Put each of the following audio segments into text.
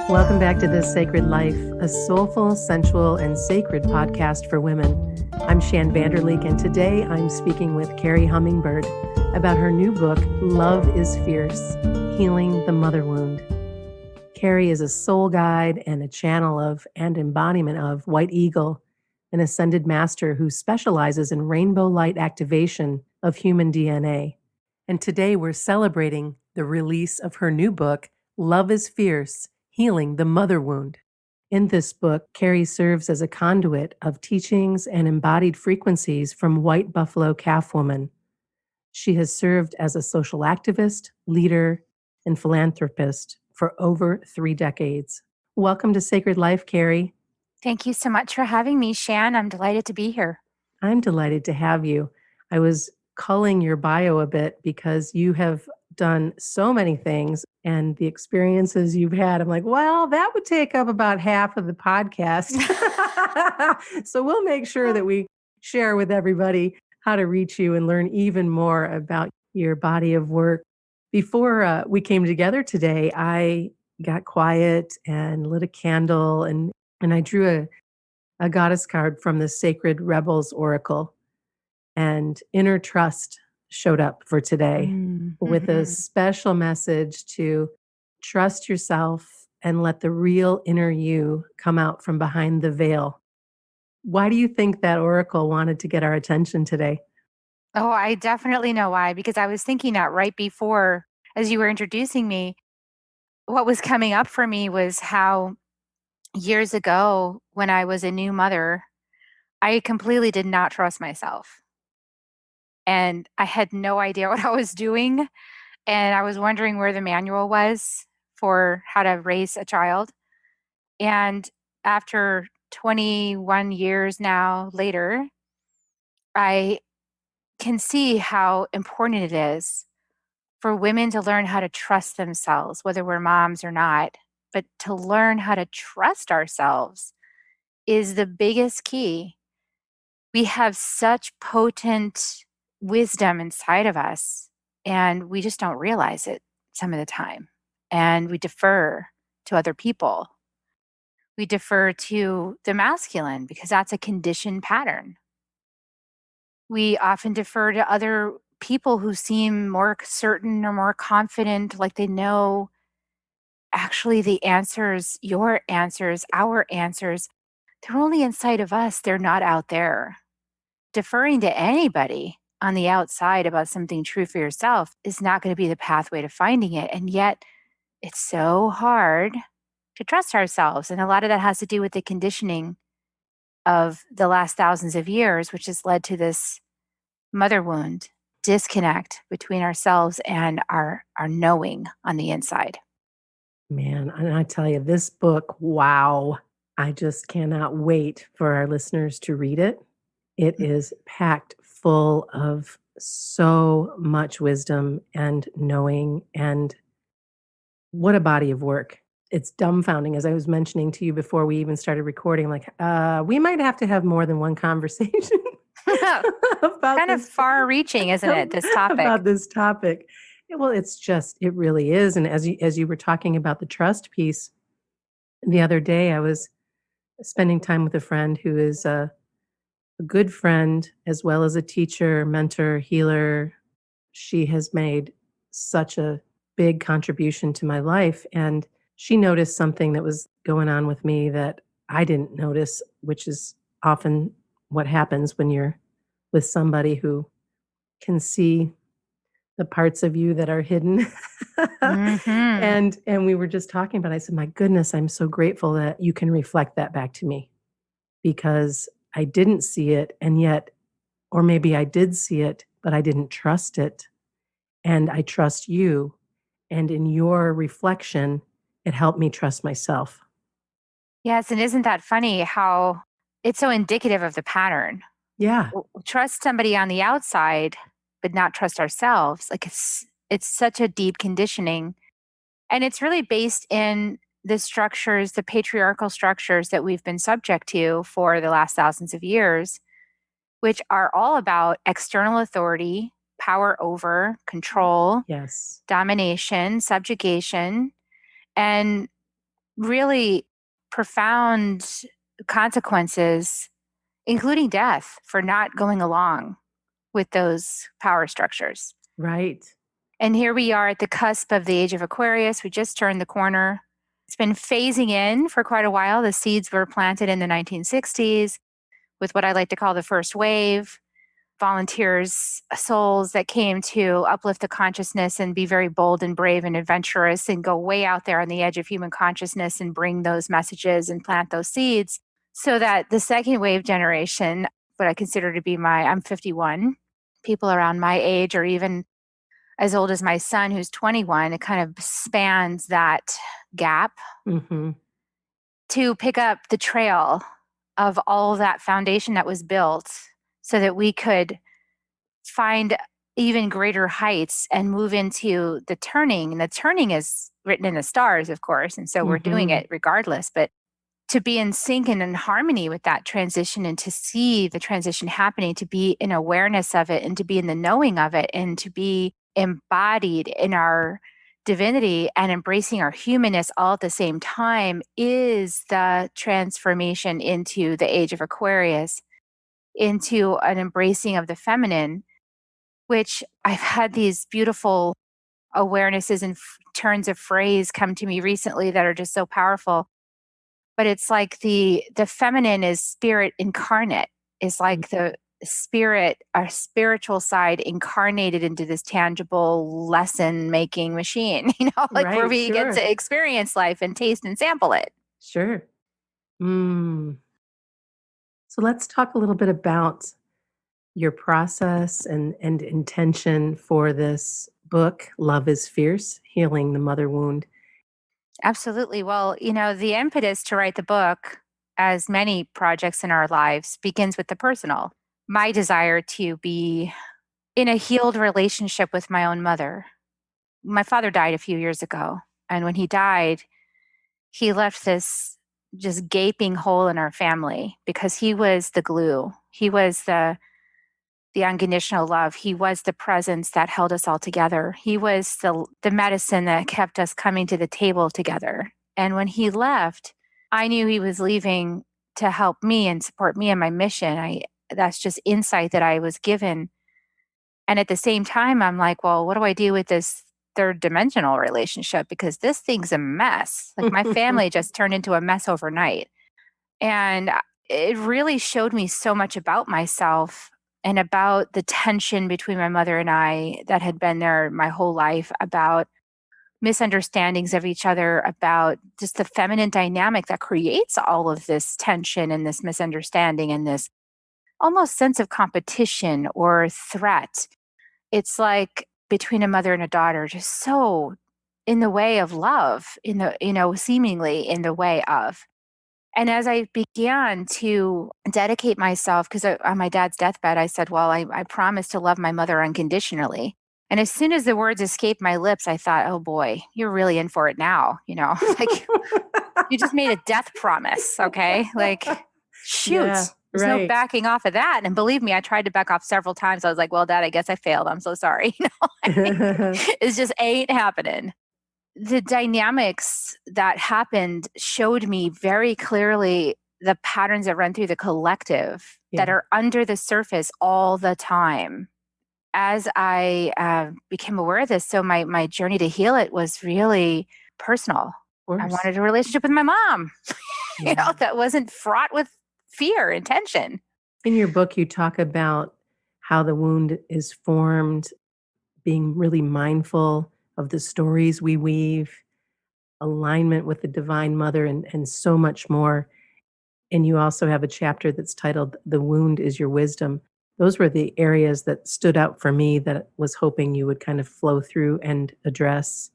Welcome back to This Sacred Life, a soulful, sensual, and sacred podcast for women. I'm Shan Vanderleek, and today I'm speaking with Kerri Hummingbird about her new book, Love is Fierce, Healing the Mother Wound. Kerri is a soul guide and a channel of and embodiment of White Eagle, an ascended master who specializes in rainbow light activation of human DNA. And today we're celebrating the release of her new book, Love is Fierce, Healing the Mother Wound. In this book, Kerri serves as a conduit of teachings and embodied frequencies from White Buffalo Calf Woman. She has served as a social activist, leader, and philanthropist for over 3 decades. Welcome to Sacred Life, Kerri. Thank you so much for having me, Shan. I'm delighted to be here. I'm delighted to have you. I was culling your bio a bit because you have done so many things and the experiences you've had. I'm like, well, that would take up about half of the podcast. So we'll make sure that we share with everybody how to reach you and learn even more about your body of work. Before we came together today, I got quiet and lit a candle and I drew a goddess card from the Sacred Rebels Oracle, and inner trust showed up for today with a special message to trust yourself and let the real inner you come out from behind the veil. Why do you think that oracle wanted to get our attention today? Oh, I definitely know why, because I was thinking that right before, as you were introducing me, what was coming up for me was how years ago, when I was a new mother, I completely did not trust myself. And I had no idea what I was doing. And I was wondering where the manual was for how to raise a child. And after 21 years now later, I can see how important it is for women to learn how to trust themselves, whether we're moms or not. But to learn how to trust ourselves is the biggest key. We have such potent wisdom inside of us, and we just don't realize it some of the time. And we defer to other people. We defer to the masculine because that's a conditioned pattern. We often defer to other people who seem more certain or more confident, like they know actually the answers, your answers, our answers, they're only inside of us. They're not out there. Deferring to anybody on the outside about something true for yourself is not going to be the pathway to finding it. And yet it's so hard to trust ourselves. And a lot of that has to do with the conditioning of the last thousands of years, which has led to this mother wound, disconnect between ourselves and our knowing on the inside. Man, and I tell you, this book, wow, I just cannot wait for our listeners to read it. It is packed full of so much wisdom and knowing, and what a body of work. It's dumbfounding. As I was mentioning to you before we even started recording, I'm like, we might have to have more than one conversation about Kind of this, far reaching, isn't it, this topic? about this topic. Well, it really is. And as you were talking about the trust piece, the other day I was spending time with a friend who is a good friend as well as a teacher, mentor, healer. She has made such a big contribution to my life. And she noticed something that was going on with me that I didn't notice, which is often what happens when you're with somebody who can see the parts of you that are hidden. And we were just talking about it. I said, my goodness, I'm so grateful that you can reflect that back to me, because I didn't see it, and yet, or maybe I did see it, but I didn't trust it. And I trust you. And in your reflection, it helped me trust myself. Yes, and isn't that funny how it's so indicative of the pattern? Yeah. Trust somebody on the outside, but not trust ourselves. Like it's such a deep conditioning. And it's really based in the structures, the patriarchal structures that we've been subject to for the last thousands of years, which are all about external authority, power over, control, Yes. domination, subjugation. And really profound consequences, including death, for not going along with those power structures. Right. And here we are at the cusp of the age of Aquarius. We just turned the corner. It's been phasing in for quite a while. The seeds were planted in the 1960s with what I like to call the first wave, volunteers, souls that came to uplift the consciousness and be very bold and brave and adventurous and go way out there on the edge of human consciousness and bring those messages and plant those seeds, so that the second wave generation, what I consider to be I'm 51, people around my age or even as old as my son who's 21, it kind of spans that gap Mm-hmm. to pick up the trail of all of that foundation that was built so that we could find even greater heights and move into the turning. And the turning is written in the stars, of course. And so we're doing Mm-hmm. it regardless. But to be in sync and in harmony with that transition and to see the transition happening, to be in awareness of it and to be in the knowing of it and to be embodied in our divinity and embracing our humanness all at the same time is the transformation into the age of Aquarius, into an embracing of the feminine, which I've had these beautiful awarenesses and turns of phrase come to me recently that are just so powerful. But it's like the feminine is spirit incarnate, is like the spirit, our spiritual side incarnated into this tangible lesson making machine, like where Right. we get Sure. to experience life and taste and sample it. Sure. Mm. So let's talk a little bit about your process and intention for this book, Love is Fierce, Healing the Mother Wound. Absolutely. Well, the impetus to write the book, as many projects in our lives, begins with the personal. My desire to be in a healed relationship with my own mother. My father died a few years ago. And when he died, he left this just gaping hole in our family because he was the glue. He was the unconditional love. He was the presence that held us all together. He was the medicine that kept us coming to the table together. And when he left, I knew he was leaving to help me and support me in my mission. That's just insight that I was given. And at the same time, I'm like, well, what do I do with this third dimensional relationship? Because this thing's a mess. Like my family just turned into a mess overnight. And it really showed me so much about myself and about the tension between my mother and I that had been there my whole life, about misunderstandings of each other, about just the feminine dynamic that creates all of this tension and this misunderstanding and this almost sense of competition or threat. It's like between a mother and a daughter, just so in the way of love, seemingly in the way of. And as I began to dedicate myself, because on my dad's deathbed, I said, well, I promised to love my mother unconditionally. And as soon as the words escaped my lips, I thought, oh boy, you're really in for it now. Like you just made a death promise. Okay. Like, Yeah, shoot, there's no right. backing off of that. And believe me, I tried to back off several times. I was like, well, Dad, I guess I failed. I'm so sorry. It's just ain't happening. The dynamics that happened showed me very clearly the patterns that run through the collective that Yeah, of are under the surface all the time. As I became aware of this, so my journey to heal it was really personal. I course. wanted a relationship with my mom, Yeah. that wasn't fraught with fear and tension. In your book, you talk about how the wound is formed, being really mindful of the stories we weave, alignment with the Divine Mother, and so much more. And you also have a chapter that's titled The Wound is Your Wisdom. Those were the areas that stood out for me that was hoping you would kind of flow through and address.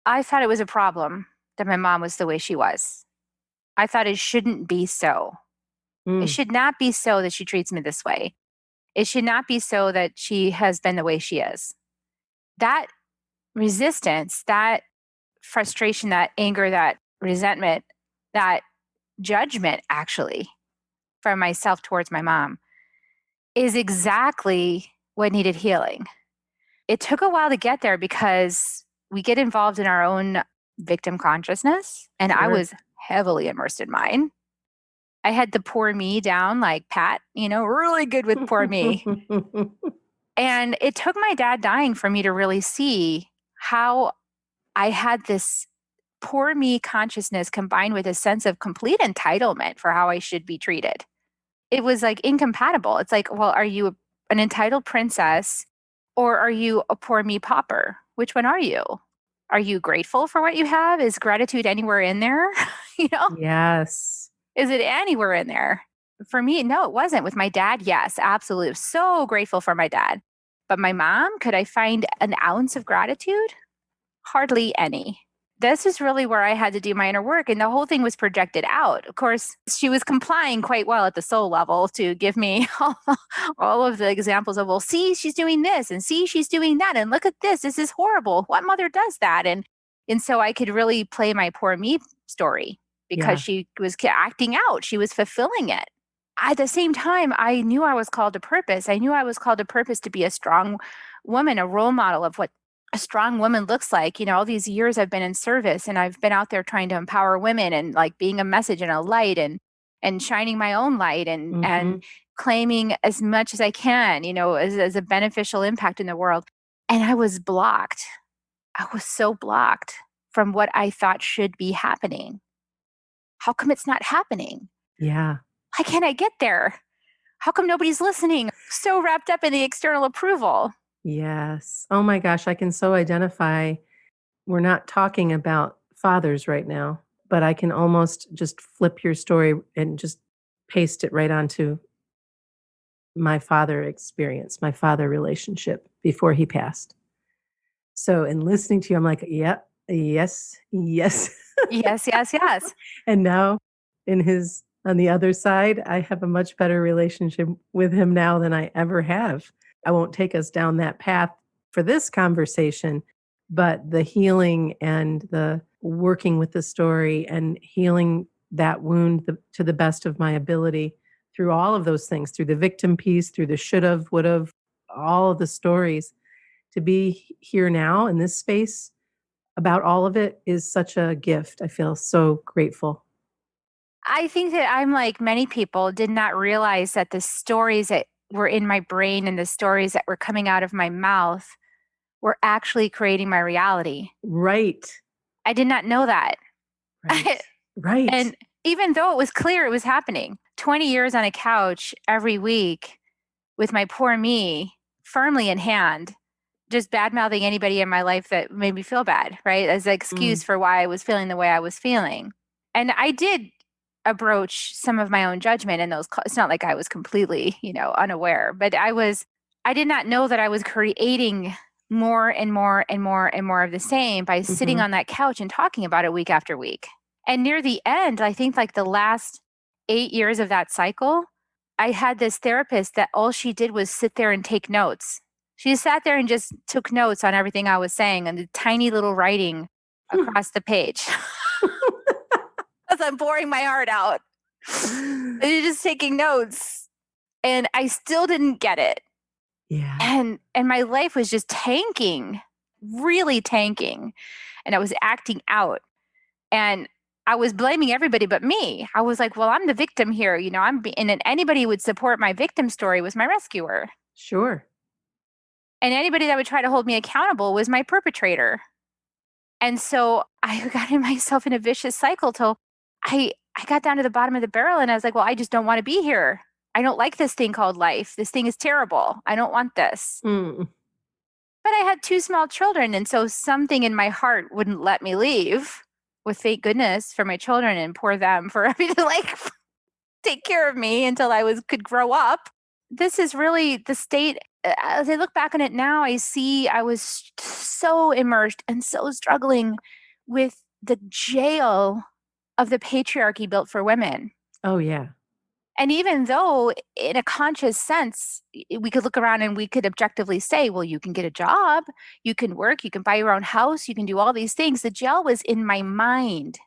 I thought it was a problem that my mom was the way she was. I thought it shouldn't be so. It Mm, should not be so that she treats me this way. It should not be so that she has been the way she is. That resistance, that frustration, that anger, that resentment, that judgment, actually, from myself towards my mom is exactly what needed healing. It took a while to get there because we get involved in our own victim consciousness, and I Sure. was heavily immersed in mine. I had the poor me down like Pat, really good with poor me. And it took my dad dying for me to really see how I had this poor me consciousness combined with a sense of complete entitlement for how I should be treated. It was like incompatible. It's like, well, are you an entitled princess or are you a poor me pauper? Which one are you? Are you grateful for what you have? Is gratitude anywhere in there? you know, Yes. is it anywhere in there? For me, no, it wasn't. With my dad, yes, absolutely. So grateful for my dad. But my mom, could I find an ounce of gratitude? Hardly any. This is really where I had to do my inner work, and the whole thing was projected out. Of course, she was complying quite well at the soul level to give me all of the examples of, well, see, she's doing this, and see, she's doing that, and look at this. This is horrible. What mother does that? And so I could really play my poor me story because Yeah. she was acting out. She was fulfilling it. At the same time, I knew I was called to purpose. I knew I was called to purpose to be a strong woman, a role model of what a strong woman looks like. All these years I've been in service and I've been out there trying to empower women and like being a message and a light and shining my own light and Hmm. claiming as much as I can, as a beneficial impact in the world. And I was blocked. I was so blocked from what I thought should be happening. How come it's not happening? Yeah. Why can't I get there? How come nobody's listening? So wrapped up in the external approval. Yes. Oh my gosh, I can so identify. We're not talking about fathers right now, but I can almost just flip your story and just paste it right onto my father experience, my father relationship before he passed. So in listening to you, I'm like, yep, yes, yes. Yes, yes, yes. And now on the other side, I have a much better relationship with him now than I ever have. I won't take us down that path for this conversation, but the healing and the working with the story and healing that wound to the best of my ability through all of those things, through the victim piece, through the should have, would have, all of the stories, to be here now in this space about all of it is such a gift. I feel so grateful. I think that I'm like many people, did not realize that the stories that were in my brain and the stories that were coming out of my mouth were actually creating my reality. Right. I did not know that. Right. Right. And even though it was clear it was happening, 20 years on a couch every week with my poor me firmly in hand, just bad mouthing anybody in my life that made me feel bad, right? As an excuse Mm. for why I was feeling the way I was feeling. And I did approach some of my own judgment in those it's not like I was completely, unaware, but I did not know that I was creating more and more and more and more of the same by sitting Mhm. on that couch and talking about it week after week. And near the end, I think like the last 8 years of that cycle, I had this therapist that all she did was sit there and take notes. She sat there and just took notes on everything I was saying and the tiny little writing across the page as I'm pouring my heart out. And you're just taking notes. And I still didn't get it. Yeah. And my life was just tanking, really tanking. And I was acting out. And I was blaming everybody but me. I was like, well, I'm the victim here. And then anybody who would support my victim story was my rescuer. Sure. And anybody that would try to hold me accountable was my perpetrator. And so I got in myself in a vicious cycle till I got down to the bottom of the barrel and I was like, well, I just don't want to be here. I don't like this thing called life. This thing is terrible. I don't want this. Mm. But I had two small children. And so something in my heart wouldn't let me leave with thank goodness for my children and poor them for having to like take care of me until could grow up. This is really the state. As I look back on it now, I see I was so immersed and so struggling with the jail of the patriarchy built for women. Oh, yeah. And even though, in a conscious sense, we could look around and we could objectively say, well, you can get a job, you can work, you can buy your own house, you can do all these things. The jail was in my mind.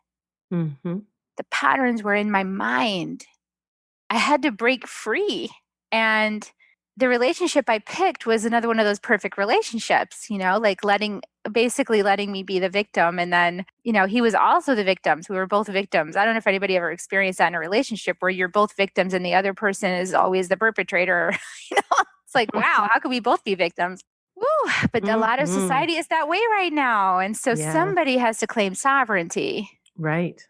Mhm. The patterns were in my mind. I had to break free. And the relationship I picked was another one of those perfect relationships, like letting basically letting me be the victim. And then, he was also the victims. We were both victims. I don't know if anybody ever experienced that in a relationship where you're both victims and the other person is always the perpetrator. It's like, wow, how could we both be victims? Woo, but a lot of Mm-hmm. society is that way right now. And so Yeah. somebody has to claim sovereignty. Right.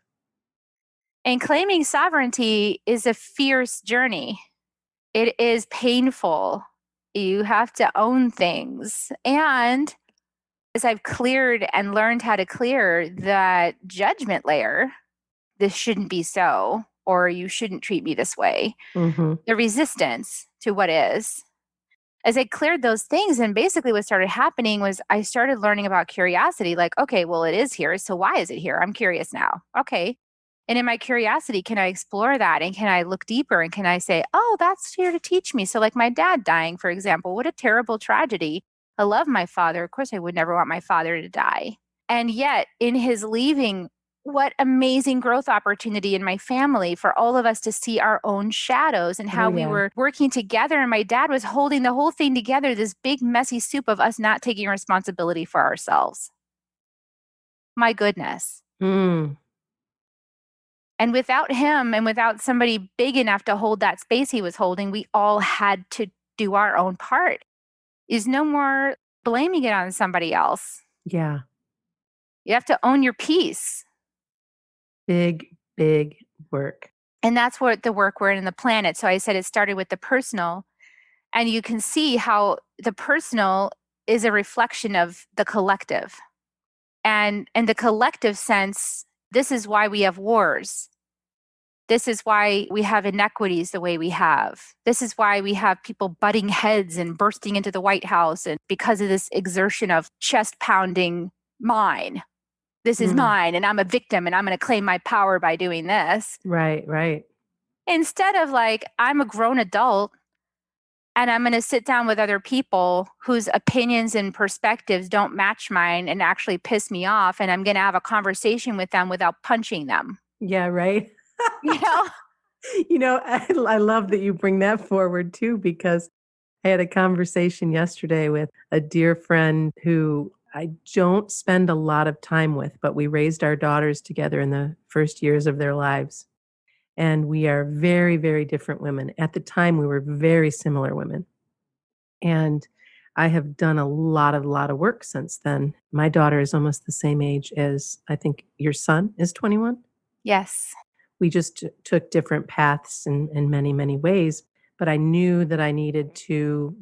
And claiming sovereignty is a fierce journey. It is painful. You have to own things. And as I've cleared and learned how to clear that judgment layer, this shouldn't be so, or you shouldn't treat me this way, Mm-hmm. the resistance to what is. As I cleared those things, and basically what started happening was I started learning about curiosity. Like, okay, well, it is here. So why is it here? I'm curious now. Okay. And in my curiosity, can I explore that? And can I look deeper? And can I say, oh, that's here to teach me? So, like my dad dying, for example, what a terrible tragedy. I love my father. Of course, I would never want my father to die. And yet, in his leaving, what amazing growth opportunity in my family for all of us to see our own shadows and Oh, how we yeah. were working together. And my dad was holding the whole thing together, this big, messy soup of us not taking responsibility for ourselves. My goodness. Mm. And without him and without somebody big enough to hold that space he was holding, we all had to do our own part. Is no more blaming it on somebody else. Yeah. You have to own your piece. Big, big work. And that's what the work we're in the planet. So I said it started with the personal. And you can see how the personal is a reflection of the collective. And in the collective sense, this is why we have wars. This is why we have inequities the way we have. This is why we have people butting heads and bursting into the White House, and because of this exertion of chest pounding mine. This is Mm. mine, and I'm a victim, and I'm going to claim my power by doing this. Right, right. Instead of like, I'm a grown adult and I'm going to sit down with other people whose opinions and perspectives don't match mine and actually piss me off. And I'm going to have a conversation with them without punching them. Yeah, right. You know? I love that you bring that forward too, because I had a conversation yesterday with a dear friend who I don't spend a lot of time with, but we raised our daughters together in the first years of their lives. And we are very, very different women. At the time, we were very similar women. And I have done a lot of work since then. My daughter is almost the same age as I think your son is 21. Yes. We just took different paths in many, many ways. But I knew that I needed to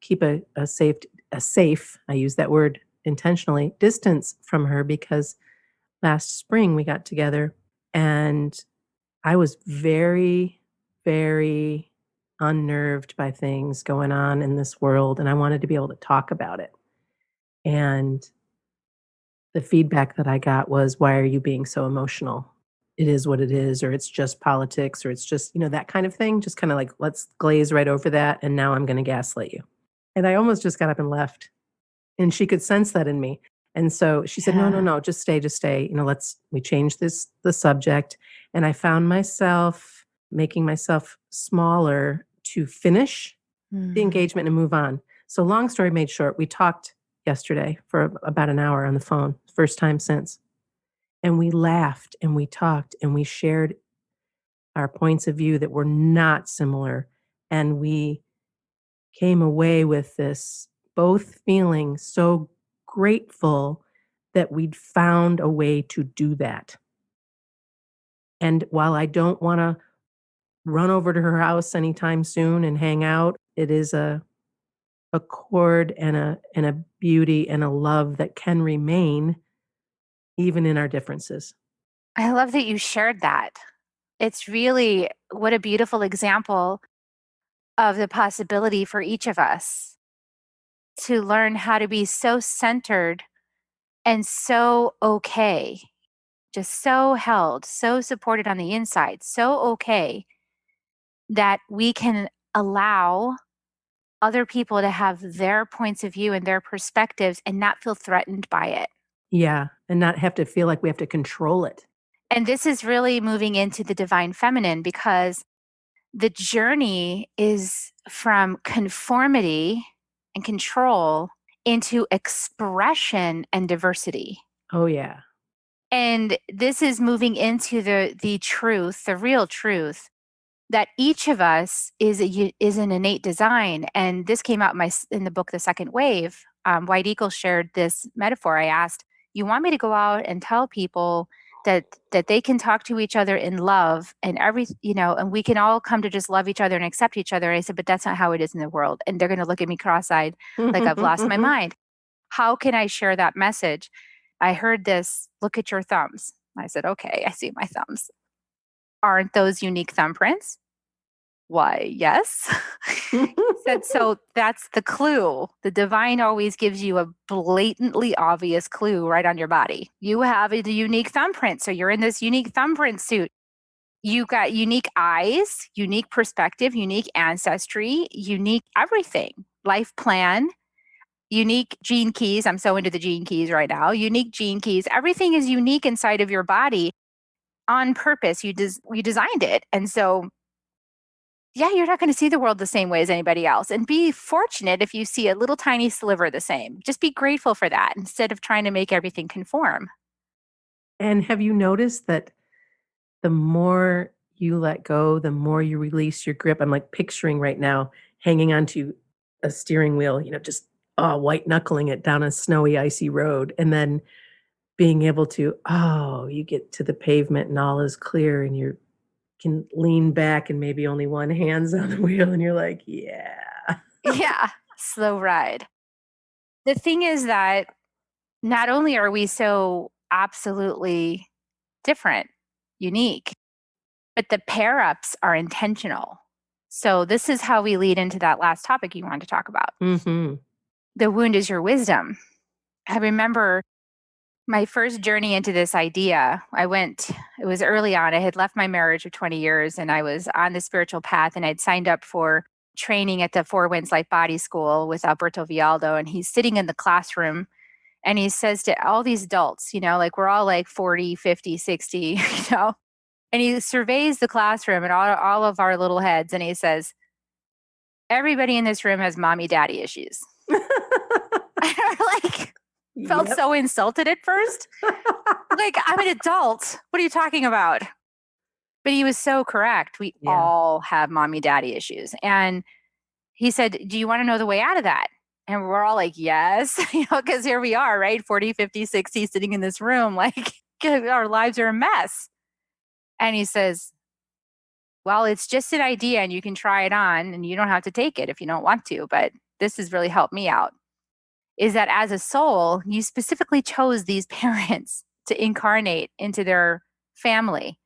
keep a safe, I use that word intentionally, distance from her because last spring we got together and I was very, very unnerved by things going on in this world, and I wanted to be able to talk about it. And the feedback that I got was, "Why are you being so emotional? It is what it is, or it's just politics, or it's just, that kind of thing. Just kind of like, let's glaze right over that, and now I'm going to gaslight you." And I almost just got up and left. And she could sense that in me. And so she said, "No, no, Yeah. no, just stay, just stay. We change the subject." And I found myself making myself smaller to finish the Mm. engagement and move on. So long story made short, we talked yesterday for about an hour on the phone, first time since. And we laughed and we talked and we shared our points of view that were not similar. And we came away with this both feeling so grateful that we'd found a way to do that. And while I don't want to run over to her house anytime soon and hang out, it is a chord and a beauty and a love that can remain even in our differences. I love that you shared that. It's really what a beautiful example of the possibility for each of us to learn how to be so centered and so okay, just so held, so supported on the inside, so okay that we can allow other people to have their points of view and their perspectives and not feel threatened by it. Yeah, and not have to feel like we have to control it. And this is really moving into the divine feminine because the journey is from conformity and control into expression and diversity. Oh, yeah. And this is moving into the truth, the real truth, that each of us is an innate design. And this came out in the book, The Second Wave. White Eagle shared this metaphor. I asked, "You want me to go out and tell people that they can talk to each other in love and and we can all come to just love each other and accept each other?" And I said, "But that's not how it is in the world." And they're going to look at me cross-eyed, like I've lost my mind. How can I share that message? I heard this, "Look at your thumbs." I said, "Okay, I see my thumbs. Aren't those unique thumbprints?" "Why, yes." He said, "So that's the clue. The divine always gives you a blatantly obvious clue right on your body. You have a unique thumbprint. So you're in this unique thumbprint suit. You got unique eyes, unique perspective, unique ancestry, unique everything, life plan, unique gene keys." I'm so into the gene keys right now. Unique gene keys. Everything is unique inside of your body on purpose. You designed it. And so yeah, you're not going to see the world the same way as anybody else. And be fortunate if you see a little tiny sliver the same. Just be grateful for that instead of trying to make everything conform. And have you noticed that the more you let go, the more you release your grip? I'm like picturing right now hanging onto a steering wheel, just white knuckling it down a snowy, icy road. And then being able to, you get to the pavement and all is clear and you can lean back and maybe only one hand's on the wheel and you're like, yeah. Yeah, slow ride. The thing is that not only are we so absolutely different, unique, but the pair ups are intentional. So, this is how we lead into that last topic you wanted to talk about. Mm-hmm. The wound is your wisdom. I remember my first journey into this idea. It was early on. I had left my marriage of 20 years and I was on the spiritual path, and I'd signed up for training at the Four Winds Life Body School with Alberto Vialdo. And he's sitting in the classroom and he says to all these adults, like we're all like 40, 50, 60, and he surveys the classroom and all of our little heads. And he says, "Everybody in this room has mommy daddy issues." Like, felt Yep. so insulted at first. Like, I'm an adult. What are you talking about? But he was so correct. We Yeah. all have mommy daddy issues. And he said, "Do you want to know the way out of that?" And we're all like, "Yes," because here we are, right? 40, 50, 60, sitting in this room, like our lives are a mess. And he says, "Well, it's just an idea and you can try it on and you don't have to take it if you don't want to. But this has really helped me out. Is that as a soul, you specifically chose these parents to incarnate into their family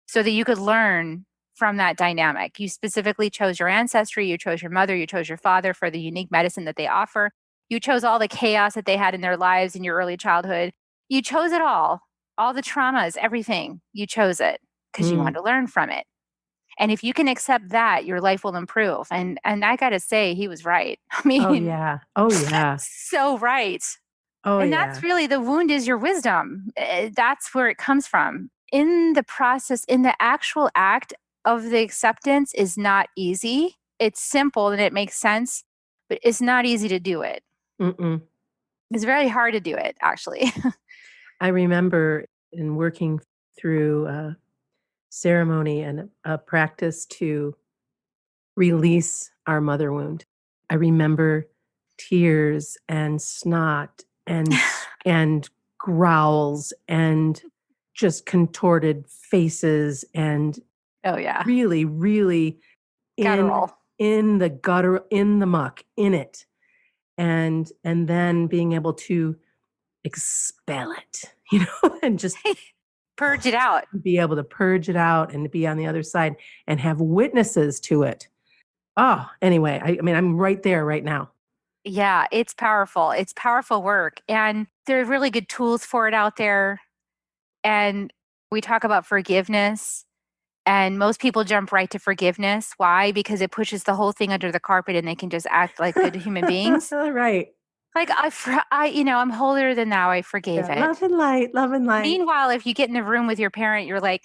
so that you could learn from that dynamic. You specifically chose your ancestry, you chose your mother, you chose your father for the unique medicine that they offer. You chose all the chaos that they had in their lives in your early childhood. You chose it all the traumas, everything. You chose it because you Mm. want to learn from it. And if you can accept that, your life will improve." And I got to say, he was right. I Oh, mean, yeah. Oh, yeah. so right. Oh, And yeah. that's really the wound is your wisdom. That's where it comes from. In the process, in the actual act of the acceptance is not easy. It's simple and it makes sense, but it's not easy to do it. Mm-mm. It's very hard to do it, actually. I remember in working through a ceremony and a practice to release our mother wound. I remember tears and snot and growls and just contorted faces and Oh, yeah. really, really in Guttural. in the gutter, in the muck, in it. And then being able to expel it, and just Purge it out. be able to purge it out and to be on the other side and have witnesses to it. Oh, anyway, I mean, I'm right there right now. Yeah, it's powerful. It's powerful work. And there are really good tools for it out there. And we talk about forgiveness. And most people jump right to forgiveness. Why? Because it pushes the whole thing under the carpet and they can just act like good human beings. Right. Like I'm holier than thou. I forgave Yeah, love it. and light, love and light. Meanwhile, if you get in the room with your parent, you're like,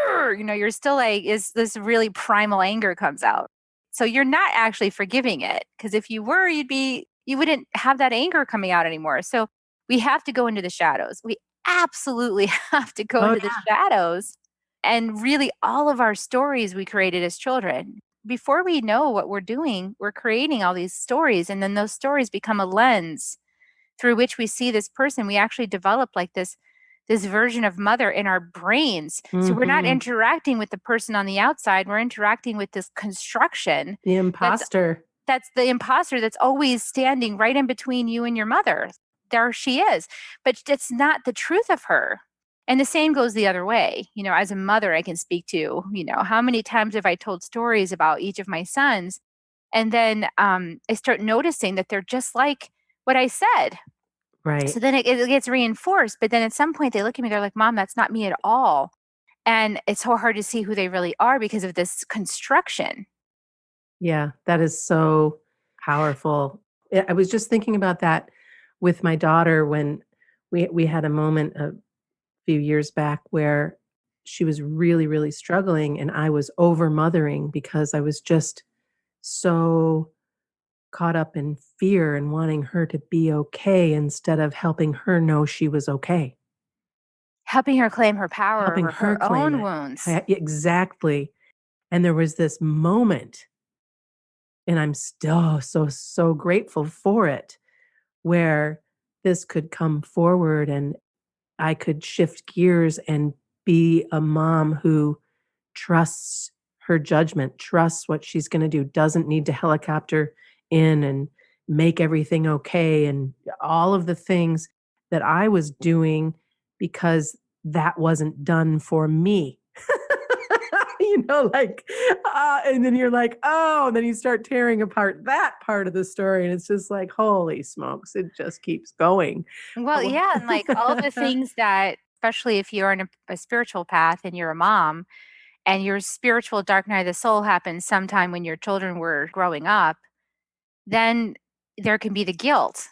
"Arr!" You're still like, is this really primal anger comes out. So you're not actually forgiving it. Because if you were, you'd be you wouldn't have that anger coming out anymore. So we have to go into the shadows. We absolutely have to go Oh, into the shadows. And really, all of our stories we created as children, before we know what we're doing, we're creating all these stories. And then those stories become a lens through which we see this person. We actually develop like this version of mother in our brains. So we're not yeah. interacting with the person on the outside. We're interacting with this construction The that's imposter. that's the imposter that's always standing right in between you and your mother. There she is. But it's not the truth of her. And the same goes the other way. As a mother, I can speak to, how many times have I told stories about each of my sons? And then I start noticing that they're just like what I said. Right. So then it gets reinforced. But then at some point they look at me, they're like, Mom, that's not me at all. And it's so hard to see who they really are because of this construction. Yeah, that is so powerful. I was just thinking about that with my daughter when we had a moment a few years back where she was really, really struggling, and I was over mothering because I was just so caught up in fear and wanting her to be okay instead of helping her know she was okay, Helping her claim her power helping over her her claim own it. wounds. Exactly. And there was this moment, and I'm still so grateful for it, where this could come forward and I could shift gears and be a mom who trusts her judgment, trusts what she's gonna do, doesn't need to helicopter in and make everything okay, and all of the things that I was doing because that wasn't done for me. And then you're like, "Oh," and then you start tearing apart that part of the story, and it's just like, "Holy smokes," it just keeps going. Well, Oh yeah, and like all the things that, especially if you're on a spiritual path and you're a mom, and your spiritual dark night of the soul happens sometime when your children were growing up, then there can be the guilt.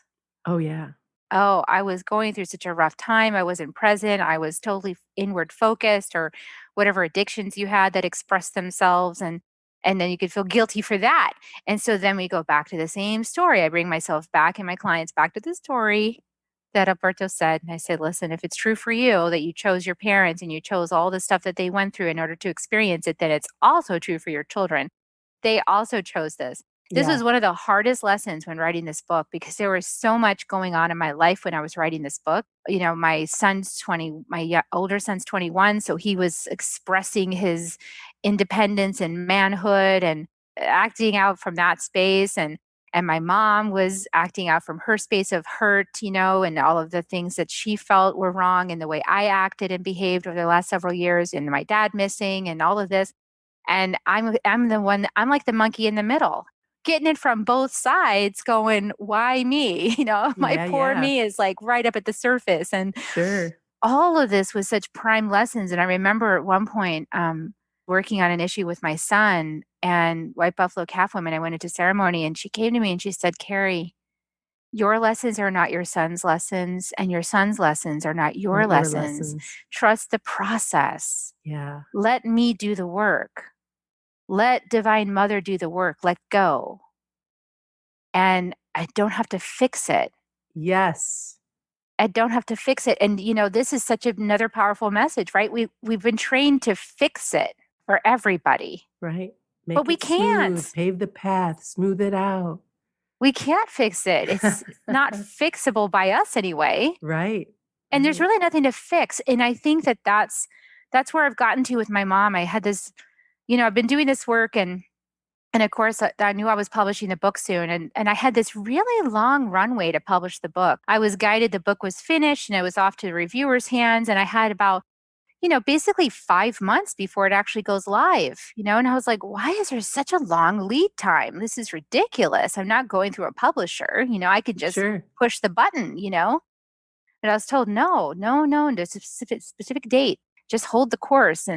Oh, yeah. Oh, I was going through such a rough time. I wasn't present. I was totally inward focused, or whatever addictions you had that expressed themselves, and then you could feel guilty for that. And so then we go back to the same story. I bring myself back and my clients back to the story that Alberto said. And I said, listen, if it's true for you that you chose your parents and you chose all the stuff that they went through in order to experience it, then it's also true for your children. They also chose this. This Yeah. was one of the hardest lessons when writing this book because there was so much going on in my life when I was writing this book. My son's 20, older son's 21, so he was expressing his independence and manhood and acting out from that space, and my mom was acting out from her space of hurt, and all of the things that she felt were wrong and the way I acted and behaved over the last several years, and my dad missing and all of this. And I'm the one, I'm like the monkey in the middle, getting it from both sides, going, why me? My Yeah, poor yeah. me is like right up at the surface. And Sure. all of this was such prime lessons. And I remember at one point working on an issue with my son and White Buffalo Calf Women. I went into ceremony and she came to me and she said, Kerry, your lessons are not your son's lessons, and your son's lessons are not your Not your lessons. lessons. Trust the process. Yeah. Let me do the work. Let Divine Mother do the work. Let go. And I don't have to fix it. Yes. I don't have to fix it. And this is such another powerful message, right? We've been trained to fix it for everybody, Right. but Make we it smooth, can't. pave the path, smooth it out. We can't fix it. It's not fixable by us anyway. Right. And there's Right. really nothing to fix. And I think that that's where I've gotten to with my mom. I had this, I've been doing this work, and of course, I knew I was publishing the book soon, and I had this really long runway to publish the book. I was guided, the book was finished, and it was off to the reviewers' hands, and I had about, basically 5 months before it actually goes live, and I was like, why is there such a long lead time? This is ridiculous. I'm not going through a publisher, I could just Sure. push the button. But I was told, no, no, no, and there's a specific date. Just hold the course.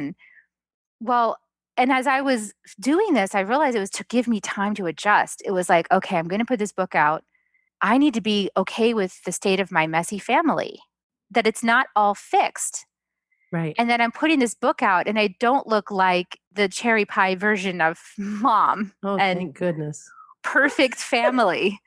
Well, and as I was doing this, I realized it was to give me time to adjust. It was like, okay, I'm going to put this book out. I need to be okay with the state of my messy family, that it's not all fixed. Right. And then I'm putting this book out and I don't look like the cherry pie version of mom. Oh, And thank goodness. perfect family,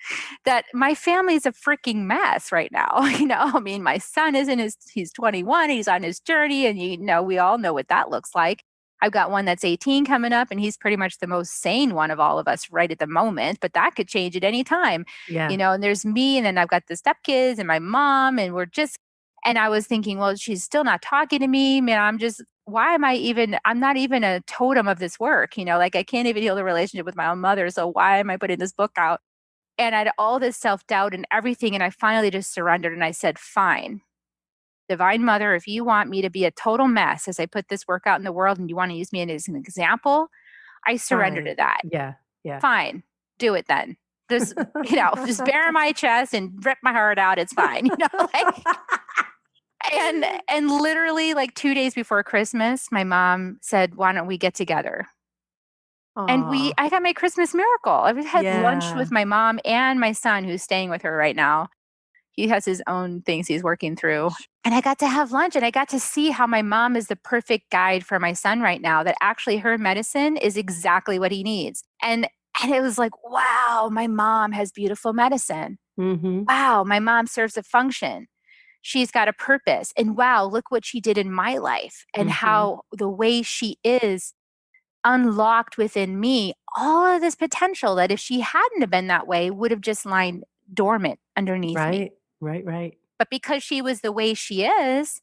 that my family is a freaking mess right now. I mean, my son he's 21, he's on his journey, and we all know what that looks like. I've got one that's 18 coming up, and he's pretty much the most sane one of all of us right at the moment, but that could change at any time. Yeah. And there's me, and then I've got the stepkids and my mom, and and I was thinking, well, she's still not talking to me. Man, I'm not even a totem of this work, like I can't even heal the relationship with my own mother. So why am I putting this book out? And I had all this self doubt and everything. And I finally just surrendered and I said, fine, Divine Mother, if you want me to be a total mess as I put this work out in the world and you want to use me as an example, I surrender to Fine. that. Yeah. Yeah. Fine. Do it then. Just, just bare my chest and rip my heart out. It's fine. Like, and literally like 2 days before Christmas, my mom said, why don't we get together? And Aw. I got my Christmas miracle. I had lunch Yeah. with my mom and my son who's staying with her right now. He has his own things he's working through. And I got to have lunch and I got to see how my mom is the perfect guide for my son right now, that actually her medicine is exactly what he needs. And it was like, wow, my mom has beautiful medicine. Mm-hmm. Wow, my mom serves a function. She's got a purpose. And wow, look what she did in my life and Mm-hmm. how the way she is unlocked within me all of this potential that if she hadn't have been that way would have just lying dormant underneath me. Right. Right. Right. But because she was the way she is,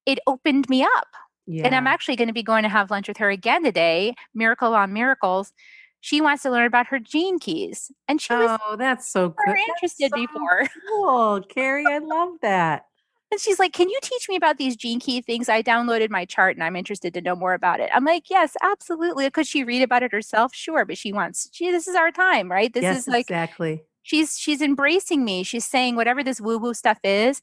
it opened me up. And I'm Yeah. actually going to be going to have lunch with her again today, miracle on miracles. She wants to learn about her gene keys. And she was Oh, that's so never good. That's interested so before. cool, Kerri. I love that. And she's like, can you teach me about these gene key things? I downloaded my chart and I'm interested to know more about it. I'm like, yes, absolutely. Could she read about it herself? Sure. But this is our time, right? This Yes, is like, exactly. she's embracing me. She's saying, whatever this woo woo stuff is,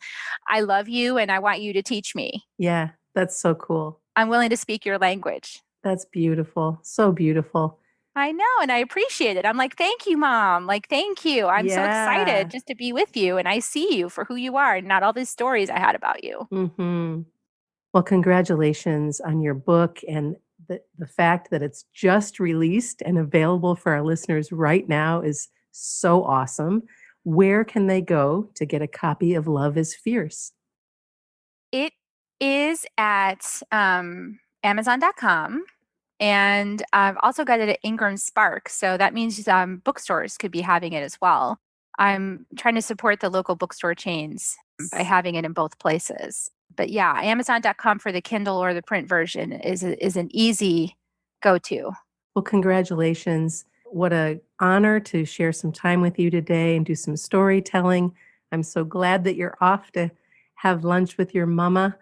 I love you and I want you to teach me. Yeah, that's so cool. I'm willing to speak your language. That's beautiful. So beautiful. I know. And I appreciate it. I'm like, thank you, mom. Like, thank you. I'm so excited Yeah. just to be with you. And I see you for who you are and not all these stories I had about you. Mm-hmm. Well, congratulations on your book and the fact that it's just released and available for our listeners right now is so awesome. Where can they go to get a copy of Love is Fierce? It is at Amazon.com. And I've also got it at Ingram Spark. So that means bookstores could be having it as well. I'm trying to support the local bookstore chains by having it in both places. But yeah, Amazon.com for the Kindle or the print version is an easy go-to. Well, congratulations. What a honor to share some time with you today and do some storytelling. I'm so glad that you're off to have lunch with your mama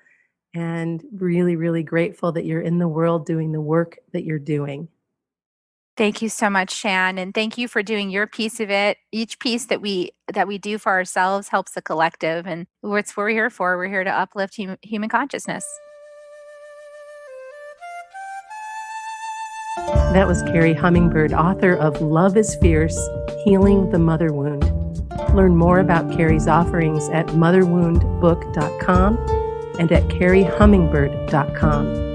and really, really grateful that you're in the world doing the work that you're doing. Thank you so much, Shan, and thank you for doing your piece of it. Each piece that we do for ourselves helps the collective, and it's what we're here for. We're here to uplift human consciousness. That was Kerri Hummingbird, author of Love is Fierce, Healing the Mother Wound. Learn more about Kerri's offerings at motherwoundbook.com and at kerryhummingbird.com.